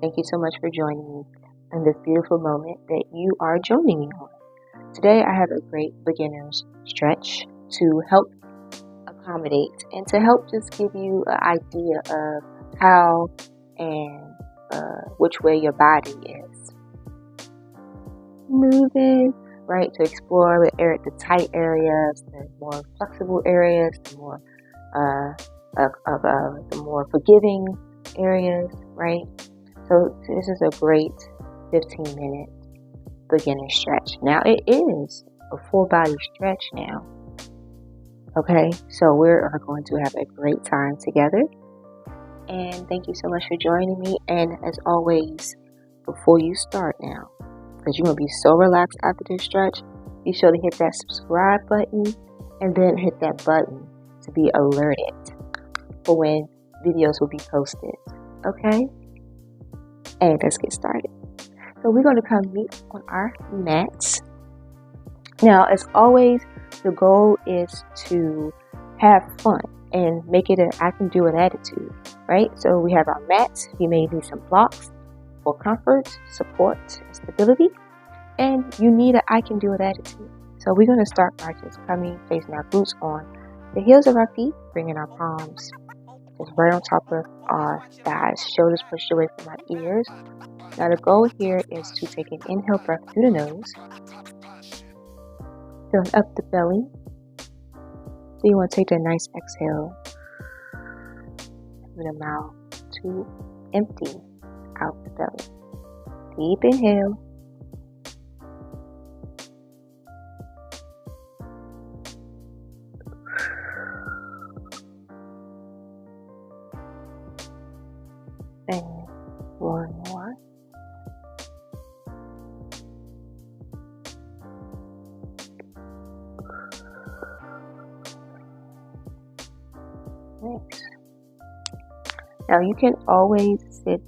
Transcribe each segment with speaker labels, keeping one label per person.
Speaker 1: Thank you so much for joining me in this beautiful moment that you are joining me on. Today, I have a great beginner's stretch to help accommodate and to help just give you an idea of how and which way your body is moving, right? To explore the tight areas, the more flexible areas, the more the more forgiving areas, right? So this is a great 15-minute beginner stretch. Now it is a full body stretch now. Okay, so we are going to have a great time together. And thank you so much for joining me. And as always, before you start now, because you're going to be so relaxed after this stretch, be sure to hit that subscribe button and then hit that button to be alerted for when videos will be posted. Okay? And let's get started. So we're going to come meet on our mats. Now, as always, the goal is to have fun and make it an I can do it attitude, right? So we have our mats. You may need some blocks for comfort, support, and stability. And you need an I can do it attitude. So we're going to start by just coming, facing our glutes on the heels of our feet, bringing our palms just right on top of our thighs, shoulders pushed away from our ears. Now the goal here is to take an inhale breath through the nose, filling up the belly. So you want to take that nice exhale through the mouth to empty out the belly. Deep inhale. And one more. Next. Now you can always sit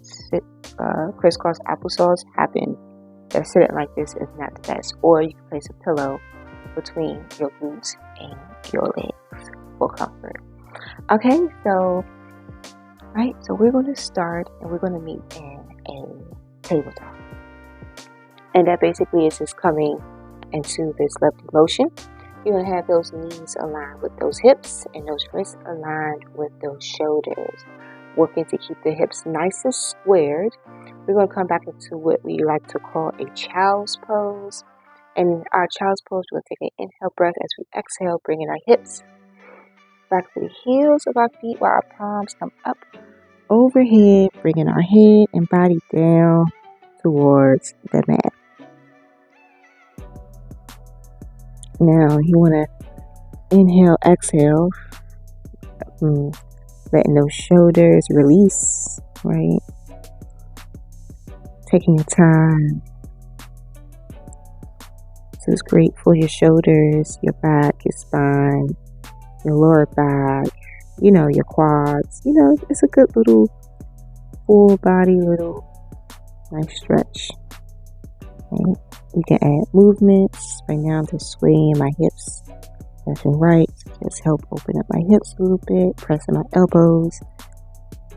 Speaker 1: crisscross applesauce happen. That sitting like this is not the best. Or you can place a pillow between your glutes and your legs for comfort. Okay, so we're going to start and we're going to meet in a tabletop. And that basically is just coming into this lefty motion. You're going to have those knees aligned with those hips and those wrists aligned with those shoulders. Working to keep the hips nice and squared. We're going to come back into what we like to call a child's pose. And in our child's pose, we're going to take an inhale breath as we exhale, bringing our hips back to the heels of our feet while our palms come up overhead, bringing our head and body down towards the mat. Now you want to inhale, exhale, letting those shoulders release, right? Taking your time. So it's great for your shoulders, your back, your spine, your lower back, your quads. It's a good little full body, little nice stretch. Right? You can add movements. Right now I'm just swaying my hips left and right. Just help open up my hips a little bit, pressing my elbows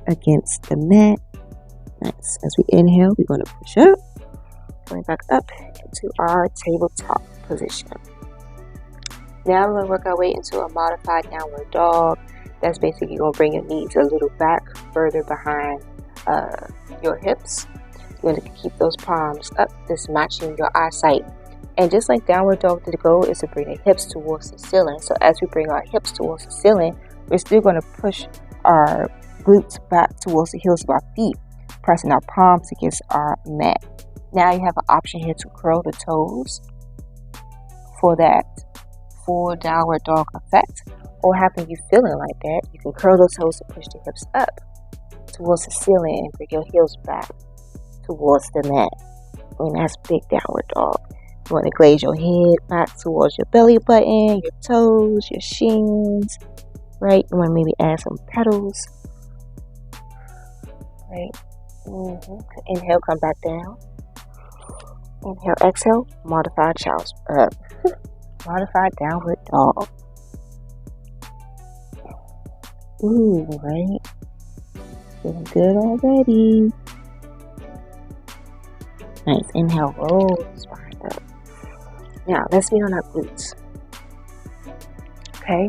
Speaker 1: against the mat. Nice. As we inhale, we're going to push up, going back up into our tabletop position. Now we're going to work our way into a modified downward dog. That's basically going to bring your knees a little back, further behind your hips. You're going to keep those palms up, just matching your eyesight. And just like downward dog, the goal is to bring the hips towards the ceiling. So as we bring our hips towards the ceiling, we're still going to push our glutes back towards the heels of our feet, pressing our palms against our mat. Now you have an option here to curl the toes for that full downward dog effect. Or happen you feeling like that, you can curl the toes to push the hips up towards the ceiling and bring your heels back towards the mat. And that's big downward dog. You want to glaze your head back towards your belly button, your toes, your shins, right? You want to maybe add some petals, right? Inhale, come back down. Inhale, exhale, modified downward dog. Ooh, right? Feeling good already. Nice. Inhale, roll the spine up. Now, let's be on our glutes. Okay?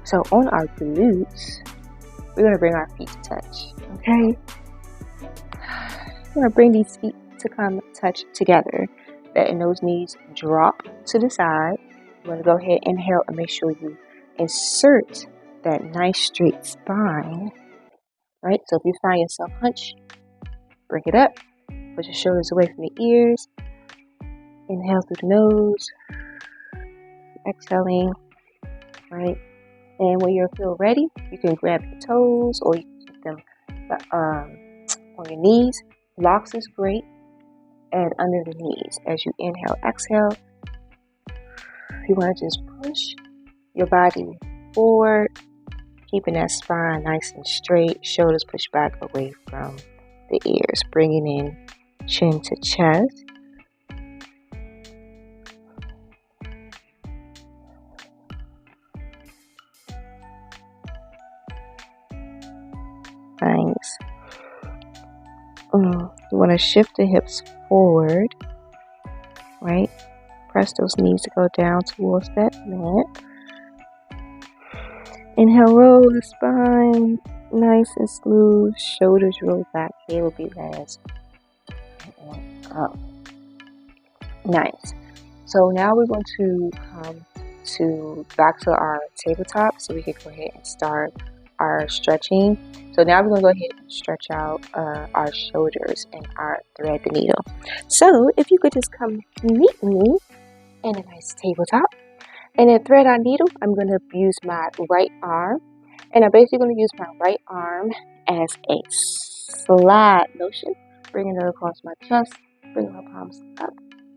Speaker 1: So, on our glutes, we're going to bring our feet to touch. Okay? We're going to bring these feet to come touch together. Letting those knees drop to the side. You're going to go ahead, inhale, and make sure you insert that nice straight spine. Right? So, if you find yourself hunched, bring it up. Push your shoulders away from the ears. Inhale through the nose. Exhaling. Right? And when you feel ready, you can grab your toes or you can keep them on your knees. Blocks is great. And under the knees. As you inhale, exhale. You want to just push your body forward, keeping that spine nice and straight. Shoulders push back away from the ears. Bringing in chin to chest. Nice. You want to shift the hips forward, right? Press those knees to go down towards that mat. Inhale, roll the spine, nice and smooth. Shoulders roll back. Head will be last. And up. Nice. So now we're going to come back to our tabletop, so we can go ahead and start our stretching. So now we're going to go ahead and stretch out our shoulders and our thread the needle. So if you could just come meet me in a nice tabletop and then thread our needle, I'm going to use my right arm, and I'm basically going to use my right arm as a slide motion, bringing it across my chest, bringing my palms up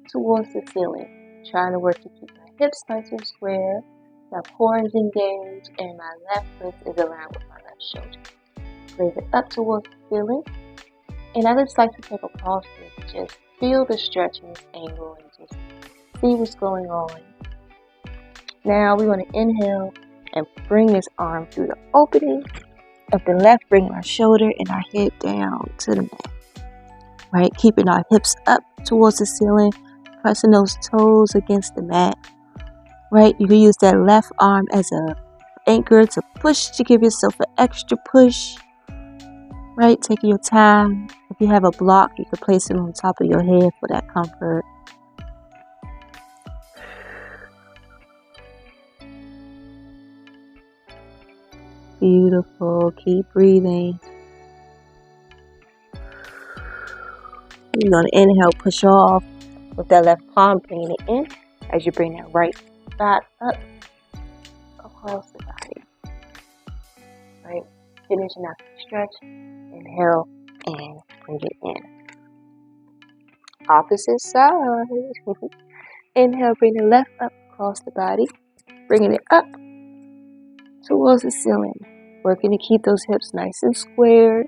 Speaker 1: towards the ceiling, trying to work to keep my hips nice and square. My core is engaged and my left wrist is aligned with my left shoulder. Raise it up towards the ceiling. And I just like to take a pause here to just feel the stretch in this angle and just see what's going on. Now we want to inhale and bring this arm through the opening of the left, bring our shoulder and our head down to the mat. Right? Keeping our hips up towards the ceiling, pressing those toes against the mat. Right, you can use that left arm as an anchor to push, to give yourself an extra push. Right, taking your time. If you have a block, you can place it on top of your head for that comfort. Beautiful. Keep breathing. You're going to inhale, push off with that left palm, bringing it in as you bring that right back up across the body. Right? Finishing out the stretch. Inhale and bring it in. Opposite side. Inhale, bring the left up across the body. Bringing it up towards the ceiling. Working to keep those hips nice and squared.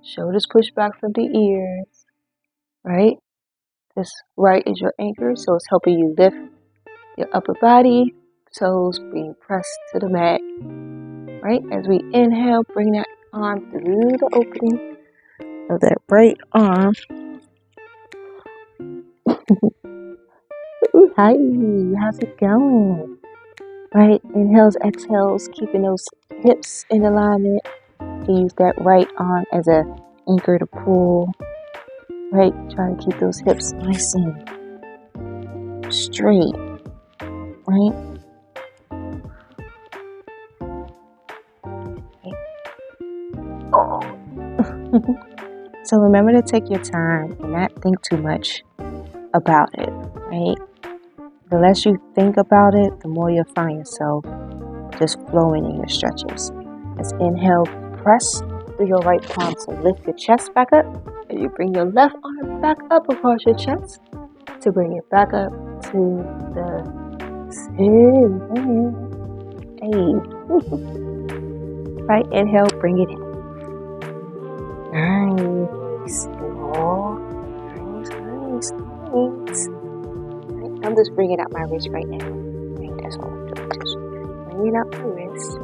Speaker 1: Shoulders pushed back from the ears. Right? This right is your anchor, so it's helping you lift your upper body, toes being pressed to the mat. Right? As we inhale, bring that arm through the opening of that right arm. Ooh, hi, how's it going? Right? Inhales, exhales, keeping those hips in alignment. You use that right arm as an anchor to pull. Right? Trying to keep those hips nice and straight. Right? Oh. So remember to take your time and not think too much about it, right? The less you think about it, the more you'll find yourself just flowing in your stretches. Let's inhale, press through your right palm to lift your chest back up. And you bring your left arm back up across your chest to bring it back up to the ceiling. Hey. Right, inhale, bring it in. Nice. Nice. Right, I'm just bringing out my wrist right now. Right, that's all I'm doing. Just bringing out my wrist.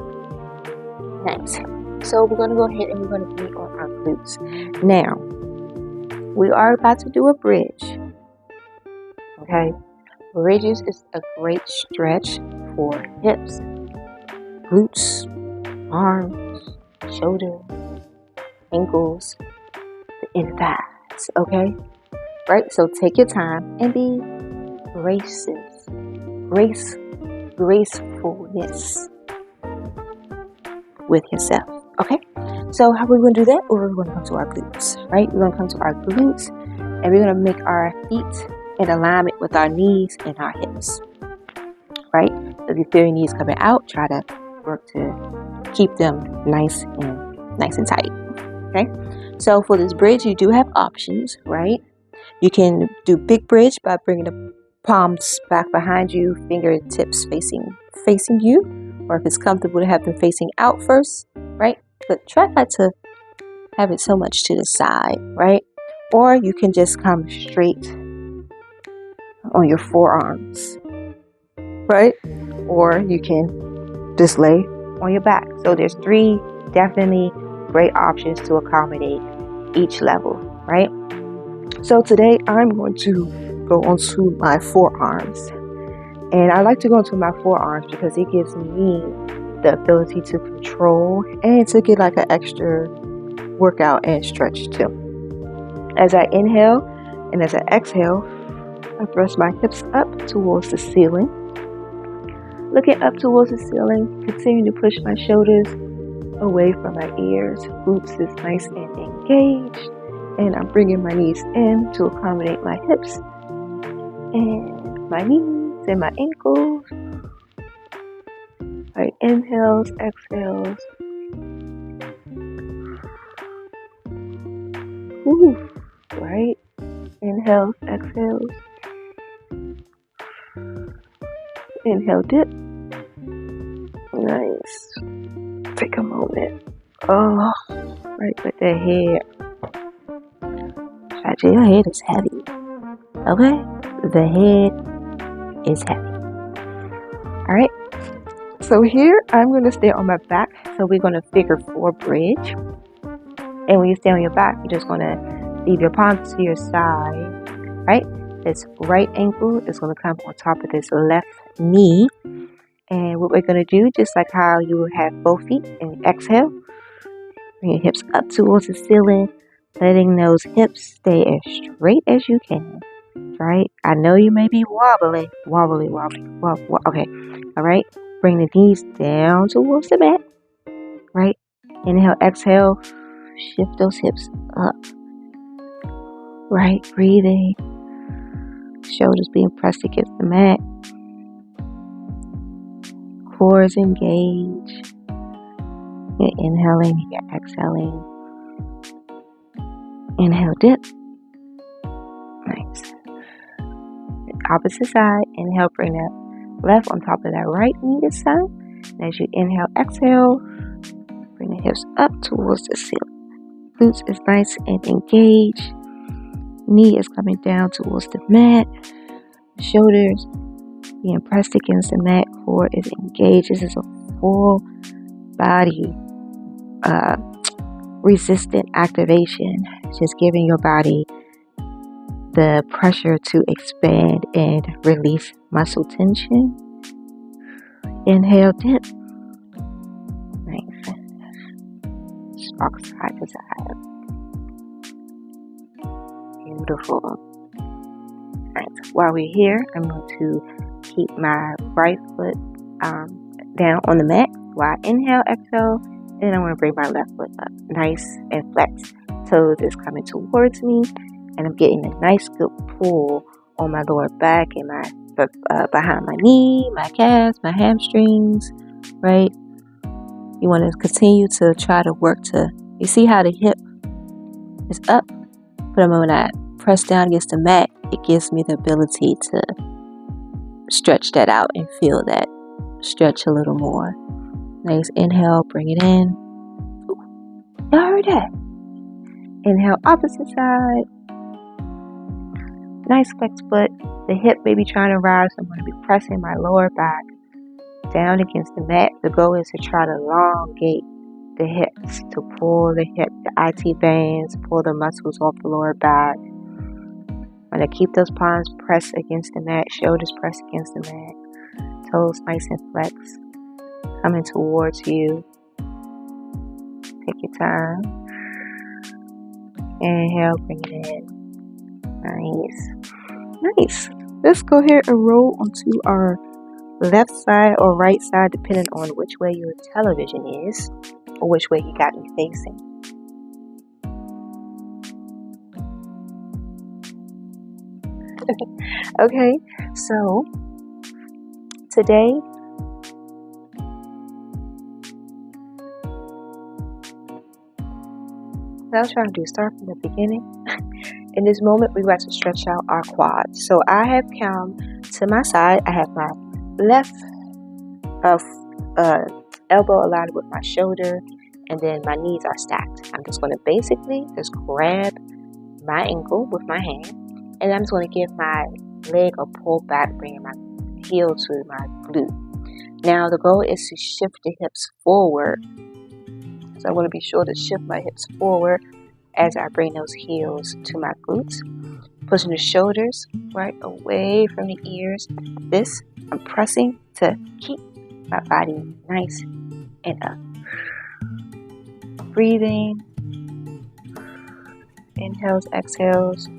Speaker 1: Nice. So we're going to go ahead and we're going to be on our glutes. Now, we are about to do a bridge. Okay? Bridges is a great stretch for hips, glutes, arms, shoulders, ankles, and thighs. Okay? Right? So take your time and be gracefulness with yourself. Okay? So how are we going to do that? Or we're going to come to our glutes, right? We're going to come to our glutes and we're going to make our feet in alignment with our knees and our hips, right? So if you feel your knees coming out, try to work to keep them nice and tight, okay? So for this bridge, you do have options, right? You can do big bridge by bringing the palms back behind you, fingertips facing you, or if it's comfortable to have them facing out first, right? But try not to have it so much to the side, right? Or you can just come straight on your forearms, right? Or you can just lay on your back. So there's 3 definitely great options to accommodate each level, right? So today I'm going to go onto my forearms. And I like to go into my forearms because it gives me the ability to control and to get like an extra workout and stretch too. As I inhale and as I exhale, I thrust my hips up towards the ceiling. Looking up towards the ceiling, continue to push my shoulders away from my ears. Glutes is nice and engaged. And I'm bringing my knees in to accommodate my hips and my knees and my ankles. Right, inhales, exhales. Ooh, right. Inhales, exhales. Inhale, dip. Nice. Take a moment. Oh, right with the head. Your head is heavy. Okay? The head is heavy. Alright? So here, I'm going to stay on my back. So we're going to figure 4 bridge. And when you stay on your back, you're just going to leave your palms to your side. Right? This right ankle is going to come on top of this left knee. And what we're going to do, just like how you will have both feet, and exhale. Bring your hips up towards the ceiling. Letting those hips stay as straight as you can, right? I know you may be wobbly. Okay, all right. Bring the knees down towards the mat, right? Inhale, exhale. Shift those hips up, right? Breathing. Shoulders being pressed against the mat. Core is engaged. You're inhaling, you're exhaling. Inhale, dip. Nice. Opposite side. Inhale, bring that left on top of that right knee this time. And as you inhale, exhale, bring the hips up towards the ceiling. Glutes is nice and engaged. Knee is coming down towards the mat. Shoulders being pressed against the mat. Core is engaged. This is a full body resistant activation, just giving your body the pressure to expand and release muscle tension. Inhale, dip. Nice. Rock side to side. Beautiful. Nice. While we're here, I'm going to keep my right foot down on the mat while I inhale, exhale. And I'm going to bring my left foot up, nice and flex. Toes is coming towards me, and I'm getting a nice good pull on my lower back and my behind my knee, my calves, my hamstrings, right? You want to continue to try to work to, you see how the hip is up? But when I press down against the mat, it gives me the ability to stretch that out and feel that stretch a little more. Nice inhale, bring it in. Ooh, y'all heard that? Inhale, opposite side. Nice flex foot. The hip may be trying to rise, so I'm going to be pressing my lower back down against the mat. The goal is to try to elongate the hips, to pull the hip, the IT bands, pull the muscles off the lower back. I'm going to keep those palms pressed against the mat, shoulders pressed against the mat, toes nice and flexed, coming towards you. Take your time. Inhale, bring it in. Nice. Let's go ahead and roll onto our left side or right side, depending on which way your television is or which way you got me facing. Okay, so today what I was trying to do, start from the beginning. In this moment, we're about to stretch out our quads. So I have come to my side. I have my left elbow aligned with my shoulder, and then my knees are stacked. I'm just going to basically just grab my ankle with my hand, and I'm just going to give my leg a pull back, bringing my heel to my glute. Now the goal is to shift the hips forward. So I'm going to be sure to shift my hips forward as I bring those heels to my glutes. Pushing the shoulders right away from the ears. This, I'm pressing to keep my body nice and up. Breathing. Inhales, exhales.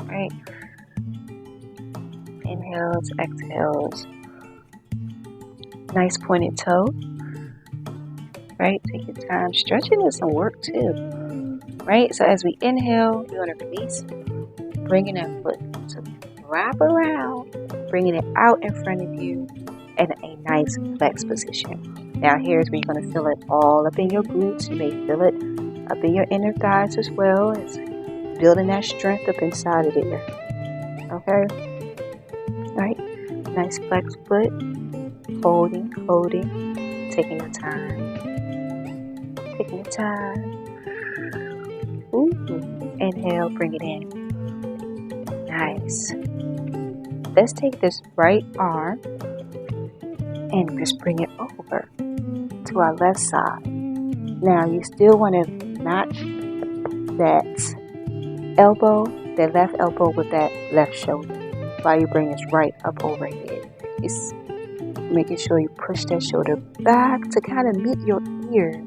Speaker 1: Right. Inhales, exhales. Nice pointed toe. Right, take your time. Stretching is some work too. Right, so as we inhale, you're going to release, bringing that foot to wrap around, bringing it out in front of you in a nice flex position. Now here's where you're going to feel it all up in your glutes. You may feel it up in your inner thighs as well. It's building that strength up inside of there. Okay, all right, nice flex foot, holding, taking your time. Taking your time. Ooh. Inhale, bring it in. Nice. Let's take this right arm and just bring it over to our left side. Now you still want to match that elbow, that left elbow with that left shoulder while you bring this right up overhead. It's making sure you push that shoulder back to kind of meet your ear.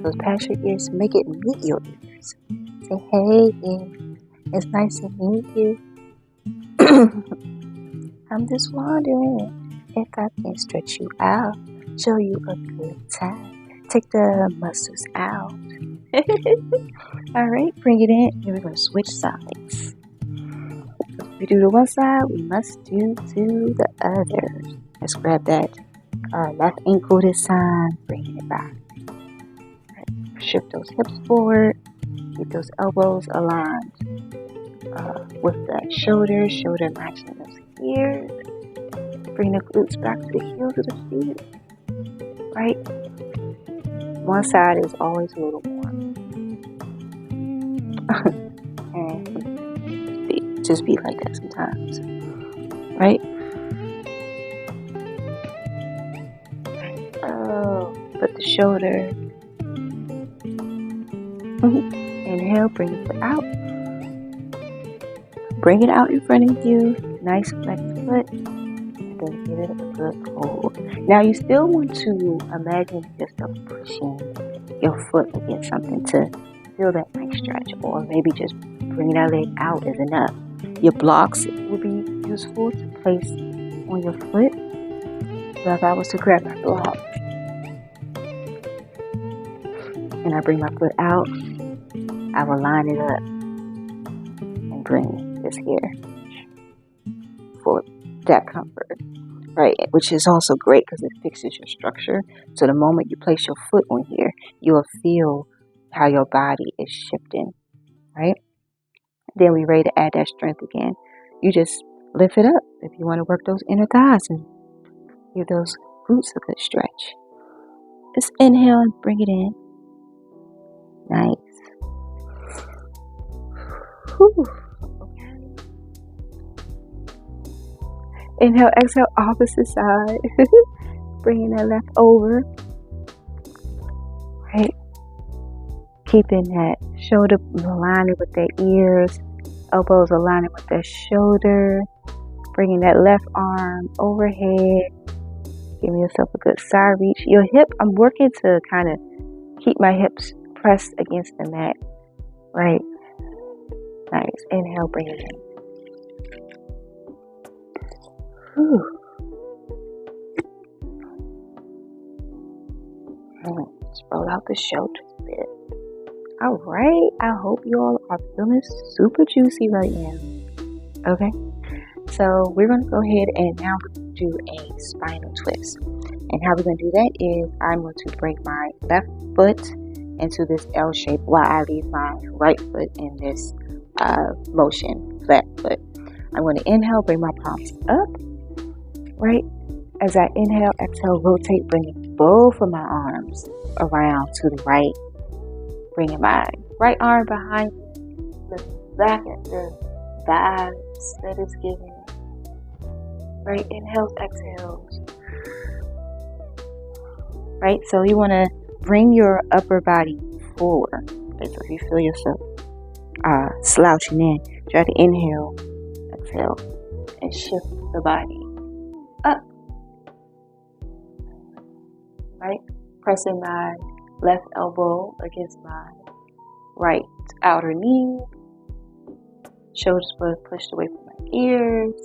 Speaker 1: Goes past your ears, make it meet your ears. Say, hey, it's nice to meet you. I'm just wondering if I can stretch you out, show you a good time, take the muscles out. All right, bring it in. Here we're going to switch sides. If we do to one side, we must do to the other. Let's grab that left ankle this time, bring it back. Shift those hips forward, keep those elbows aligned with that shoulder matching those ears. Bring the glutes back to the heels of the feet. Right? One side is always a little more. And just be like that sometimes. Right? Oh, put the shoulder. Inhale, bring it out. Bring it out in front of you. Nice flex foot. And then give it a good hold. Now you still want to imagine yourself pushing your foot against something to feel that nice stretch. Or maybe just bringing that leg out is enough. Your blocks will be useful to place on your foot. So if I was to grab my block and I bring my foot out, I will line it up and bring this here for that comfort, right? Which is also great because it fixes your structure. So the moment you place your foot on here, you will feel how your body is shifting, right? Then we're ready to add that strength again. You just lift it up if you want to work those inner thighs and give those glutes a good stretch. Just inhale and bring it in. Nice. Whew. Okay. Inhale, exhale, opposite side. Bringing that left over. right? Keeping that shoulder aligning with their ears, elbows aligning with their shoulder, bringing that left arm overhead, giving yourself a good side reach. Your hip, I'm working to kind of keep my hips pressed against the mat, right? Nice. Inhale, bring it in. Whew. Just roll out the shoulders a bit. All right. I hope you all are feeling super juicy right now. Okay. So we're going to go ahead and now we're going to do a spinal twist. And how we're going to do that is I'm going to bring my left foot into this L shape while I leave my right foot in this motion, flat foot. I'm going to inhale, bring my palms up, right? As I inhale, exhale, rotate, bringing both of my arms around to the right. Bringing my right arm behind the back at the vibes that it's giving. Right, inhales, exhales. Right, so you want to bring your upper body forward. Right, so if you feel yourself slouching in, try to inhale, exhale, and shift the body up. Right, pressing my left elbow against my right outer knee. Shoulders pushed away from my ears.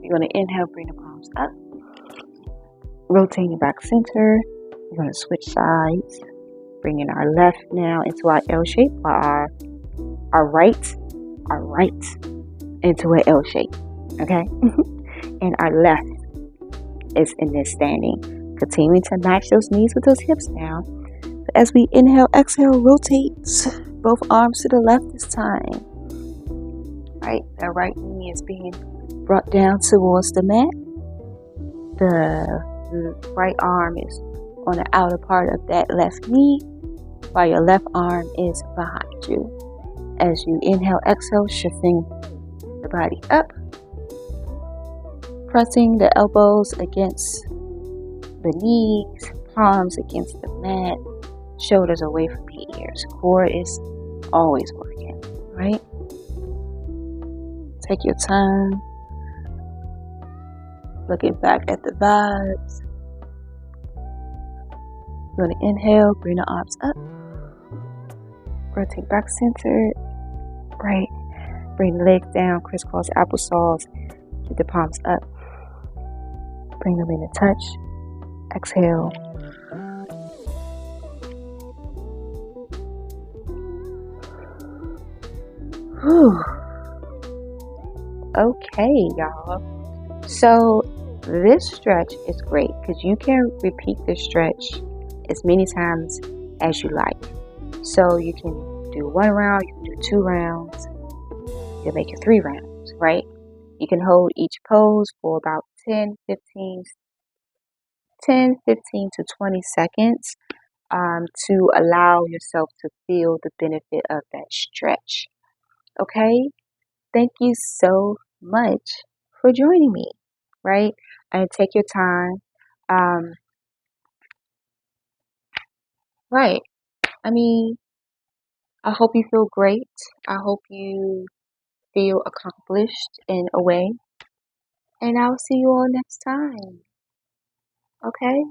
Speaker 1: You're going to inhale, bring the palms up. Rotating back center. We're going to switch sides. Bringing our left now into our L shape, while our right into an L shape. Okay? And our left is in this standing. Continuing to match those knees with those hips now. As we inhale, exhale, rotate both arms to the left this time. Right? The right knee is being brought down towards the mat. The right arm is on the outer part of that left knee, while your left arm is behind you. As you inhale, exhale, shifting the body up, pressing the elbows against the knees, palms against the mat, shoulders away from the ears. Core is always working, right? Take your time. Looking back at the vibes. You're going to inhale, bring the arms up. Rotate back center. Right. Bring the legs down, crisscross applesauce. Keep the palms up. Bring them in a touch. Exhale. Whew. Okay, y'all. So this stretch is great because you can repeat this stretch as many times as you like. So you can do 1 round, you can do 2 rounds, you'll make it 3 rounds, right? You can hold each pose for about 10, 15 to 20 seconds to allow yourself to feel the benefit of that stretch. Okay? Thank you so much for joining me, right? And take your time. Right. I mean, I hope you feel great. I hope you feel accomplished in a way. And I'll see you all next time. Okay?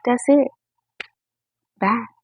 Speaker 1: That's it. Bye.